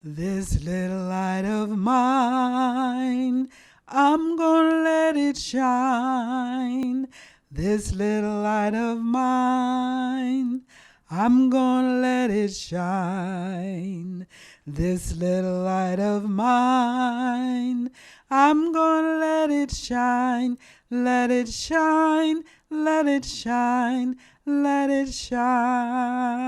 This little light of mine, I'm gonna let it shine. This little light of mine, I'm gonna let it shine. This little light of mine, I'm gonna let it shine. Let it shine, let it shine, let it shine.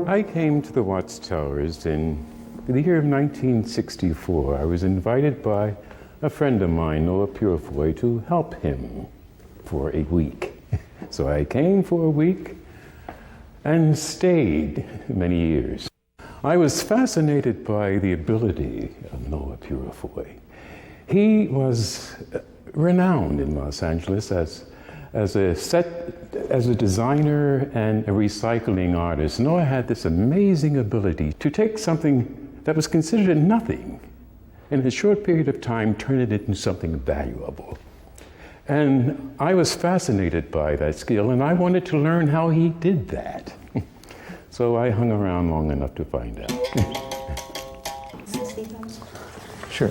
I came to the Watts Towers in the year of 1964. I was invited by a friend of mine, Noah Purefoy, to help him for a week. So I came for a week and stayed many years. I was fascinated by the ability of Noah Purefoy. He was renowned in Los Angeles as a designer and a recycling artist. Noah had this amazing ability to take something that was considered nothing, in a short period of time, turn it into something valuable. And I was fascinated by that skill, and I wanted to learn how he did that. So I hung around long enough to find out. Sure.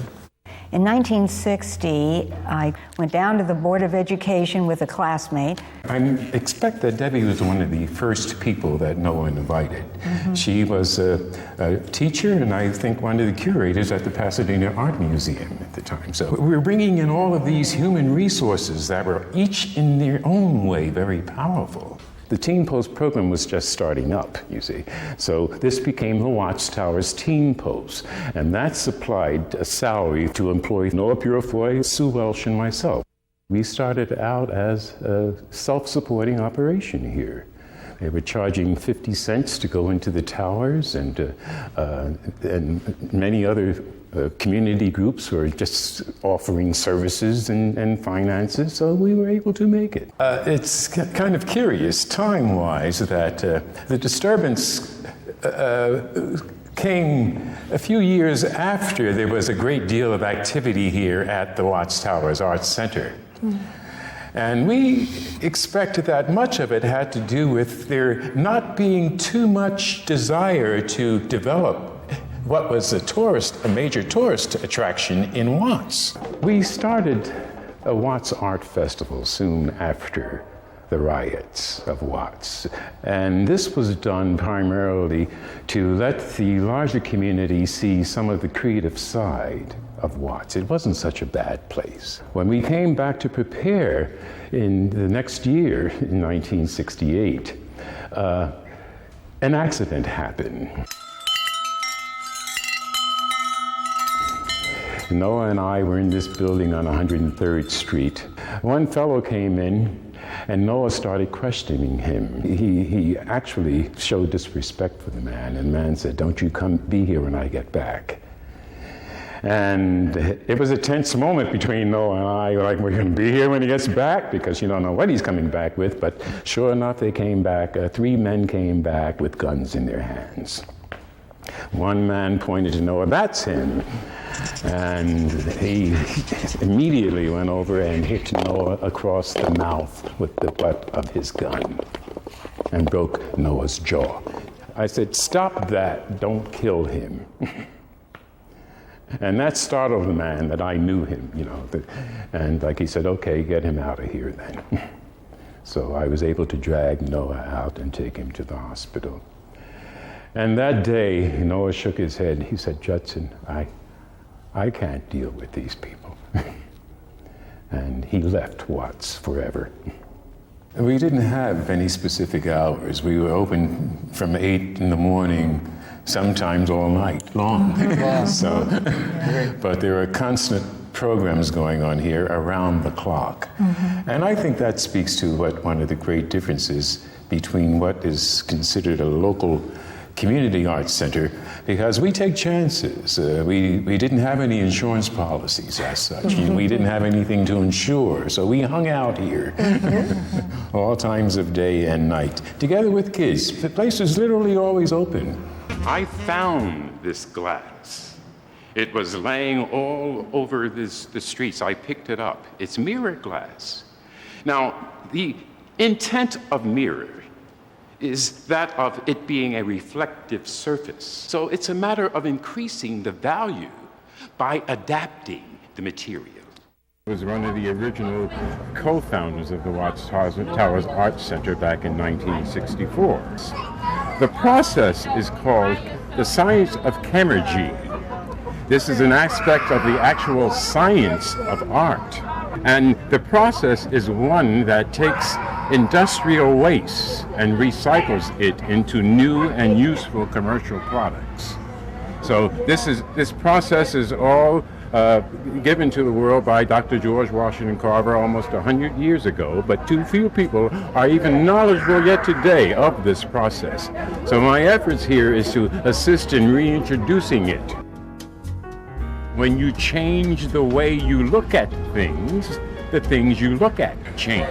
In 1960, I went down to the Board of Education with a classmate. I expect that Debbie was one of the first people that Noah invited. Mm-hmm. She was a teacher and I think one of the curators at the Pasadena Art Museum at the time. So we were bringing in all of these human resources that were each in their own way very powerful. The Teen Post program was just starting up, you see. So this became the Watts Towers Teen Post, and that supplied a salary to employ Noah Purefoy, Sue Welsh, and myself. We started out as a self-supporting operation here. They were charging 50 cents to go into the towers, and many other community groups were just offering services and finances, so we were able to make it. It's kind of curious, time-wise, that the disturbance came a few years after there was a great deal of activity here at the Watts Towers Arts Center. Mm. And we expected that much of it had to do with there not being too much desire to develop what was a major tourist attraction in Watts. We started a Watts Art Festival soon after the riots of Watts. And this was done primarily to let the larger community see some of the creative side of Watts. It wasn't such a bad place. When we came back to prepare in the next year, in 1968, an accident happened. Noah and I were in this building on 103rd Street. One fellow came in and Noah started questioning him. He actually showed disrespect for the man, and the man said, "Don't you come be here when I get back." And it was a tense moment between Noah and I, like, we're going to be here when he gets back, because you don't know what he's coming back with. But sure enough, they came back. 3 men came back with guns in their hands. One man pointed to Noah, "That's him." And he immediately went over and hit Noah across the mouth with the butt of his gun and broke Noah's jaw. I said, "Stop that, don't kill him." And that startled the man that I knew him, you know. And like he said, "Okay, get him out of here then." So I was able to drag Noah out and take him to the hospital. And that day, Noah shook his head. He said, "Judson, I can't deal with these people." And he left Watts forever. We didn't have any specific hours. We were open from 8 in the morning, sometimes all night long. Wow. But there are constant programs going on here around the clock. Mm-hmm. And I think that speaks to what one of the great differences between what is considered a local community arts center, because we take chances. We didn't have any insurance policies as such. We didn't have anything to insure, so we hung out here all times of day and night, together with kids. The place was literally always open. I found this glass. It was laying all over the streets. I picked it up. It's mirror glass. Now, the intent of mirror is that of it being a reflective surface. So it's a matter of increasing the value by adapting the material. I was one of the original co-founders of the Watts Towers Art Center back in 1964. The process is called the science of chemurgy. This is an aspect of the actual science of art. And the process is one that takes industrial waste and recycles it into new and useful commercial products. So this process is all given to the world by Dr. George Washington Carver almost 100 years ago, but too few people are even knowledgeable yet today of this process. So my efforts here is to assist in reintroducing it. When you change the way you look at things, the things you look at change.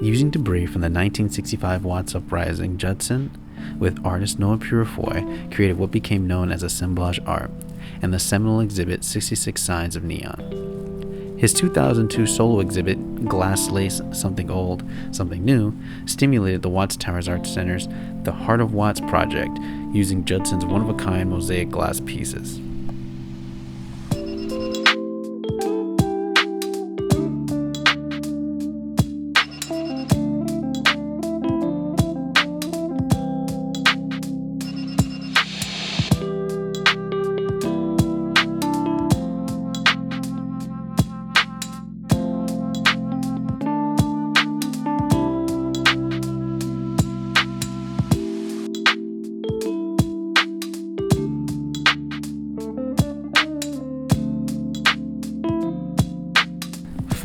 Using debris from the 1965 Watts Uprising, Judson, with artist Noah Purifoy, created what became known as assemblage art and the seminal exhibit 66 Signs of Neon. His 2002 solo exhibit, Glass Lace, Something Old, Something New, stimulated the Watts Towers Art Center's The Heart of Watts project, using Judson's one-of-a-kind mosaic glass pieces.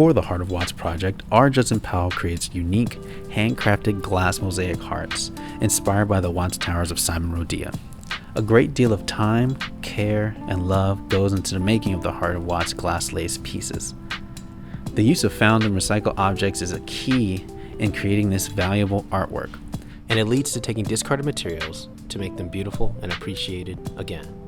For the Heart of Watts project, R. Judson Powell creates unique, handcrafted glass mosaic hearts inspired by the Watts Towers of Simon Rodia. A great deal of time, care, and love goes into the making of the Heart of Watts glass lace pieces. The use of found and recycled objects is a key in creating this valuable artwork, and it leads to taking discarded materials to make them beautiful and appreciated again.